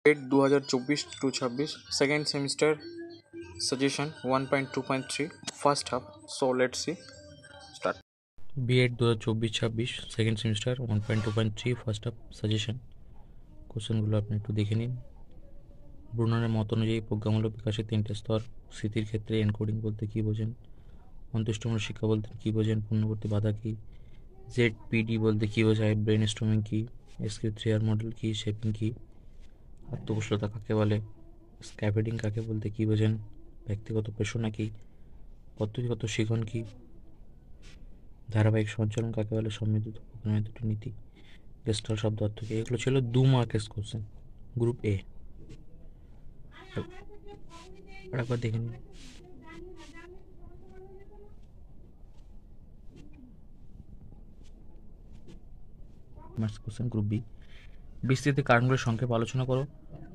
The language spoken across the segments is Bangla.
Date 2024-26 second semester suggestion 1.2.3 first half so let's see start B.Ed 2024-26 second semester 1.2.3 first half suggestion কোশ্চেনগুলো আপনি একটু দেখে নিন। ব্রুনারের মত অনুযায়ী প্রজ্ঞামূলক বিকাশের তিনটে স্তর। স্মৃতির ক্ষেত্রে এনকোডিং বলতে কী বোঝেন, অন্তুষ্টমূলক শিক্ষা বলতে কী বোঝেন, পূর্ণবর্তী বাধা কী, ZPD বলতে কী বোঝায়, ব্রেন স্টর্মিং কী, SQ3R মডেল কী, শেপিং কী, আত্মকুশলতা কাকে বলে, স্ক্যাভেডিং কাকে বলতে কী বোঝেন, ব্যক্তিগত পেশনা কী, পদ্ধতিগত শিখন কী, ধারাবাহিক সঞ্চালন কাকে বলে, সমৃদ্ধ প্রোগ্রামের দুটি নীতি, গেস্টাল শব্দ অর্থ কী। এগুলো ছিল 2 মার্কের কোশ্চেন গ্রুপ এ। একবার দেখে নিন। Question group B. বিস্তৃতি কারণগুলোর সংক্ষেপে আলোচনা করো।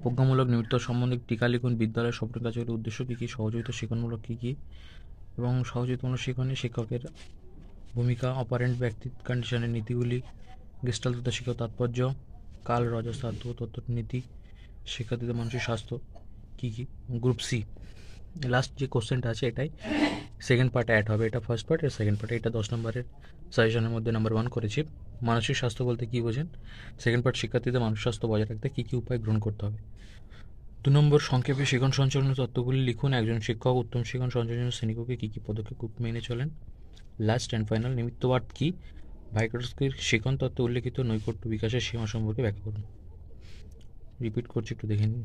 প্রজ্ঞামূলক নিমিত্ত সম্বন্ধে টিকা লিখুন। বিদ্যালয়ের স্বপ্ন কাজের উদ্দেশ্য কী কী, সহযোগিতা শিক্ষণমূলক কী কী এবং সহযোগিতামূলক শিক্ষণে শিক্ষকের ভূমিকা, অপারেন্ট ব্যক্তি কন্ডিশনের নীতিগুলি, গেস্টাল্ট তথা শিক্ষক তাৎপর্য, কাল রজস তত্ত্ব নীতি, শিক্ষার্থীদের মানসিক স্বাস্থ্য কী কী। গ্রুপ সি লাস্ট যে কোশ্চেনটা আছে এটাই সেকেন্ড পার্টে অ্যাড হবে। এটা ফার্স্ট পার্ট আর সেকেন্ড পার্টে, এটা 10 নম্বরের সাজেশনের মধ্যে নাম্বার 1 করেছি। মানসিক স্বাস্থ্য বলতে কী বোঝেন, সেকেন্ড পার্ট শিক্ষার্থীদের মানসিক স্বাস্থ্য বজায় রাখতে কী কী উপায় গ্রহণ করতে হবে। 2 নম্বর সংক্ষেপে শিক্ষণ সঞ্চালনের তত্ত্বগুলি লিখুন। একজন শিক্ষক উত্তম শিক্ষণ সঞ্চালনের শ্রেণীকক্ষে কী কী পদক্ষেপ মেনে চলেন। লাস্ট অ্যান্ড ফাইনাল নিমিত্তবাদ কী, ভাইকোটস্কির শিক্ষণ তত্ত্বে উল্লেখিত নৈকট্য বিকাশের সীমা সম্পর্কে ব্যাখ্যা করুন। রিপিট করছি, একটু দেখে নিন।